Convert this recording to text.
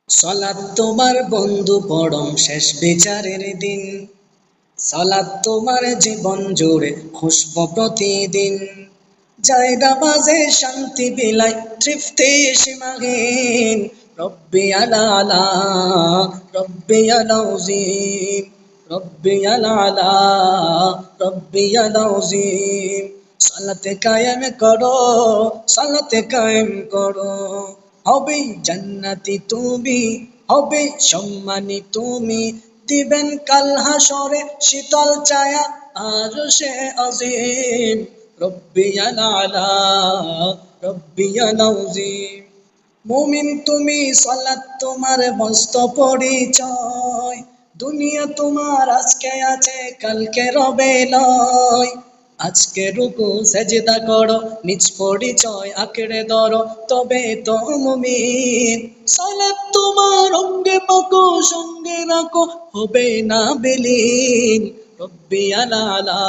সালাত তোমার বন্ধু পরম শেষ বিচারের দিন, সালাত তোমার জীবন জুড়ে খুশবু প্রতিদিন। জায়নামাজে শান্তি বিলায় তৃপ্তি সীমাহীন, রব্বি আলা আলা, রব্বি আলা উজিম, রব্বি আলা আলা, রব্বি আলা উজিম। সালাতে কায়েম করো, সালাতে কায়েম করো, হবে জান্নাতি তুমি, হবে সম্মানী তুমি, দিবেন কাল হাসরে শীতল ছায়া আরশে আজিম। রব্বিয়াল আলা, রব্বিয়াল আযীম। মুমিন তুমি, সালাত তোমার মস্ত পরিচয়, দুনিয়া তোমার আজকে আছে কালকে রবে লয়। আজকে রুকু সেজদা করো, নিজ পরিচয় আঁকড়ে ধরো, তবে তো মুমিন। সালাত তোমার অঙ্গে পাকো, সঙ্গে রাখো, হবে না বিলীন। রব্বিয়াল আলা,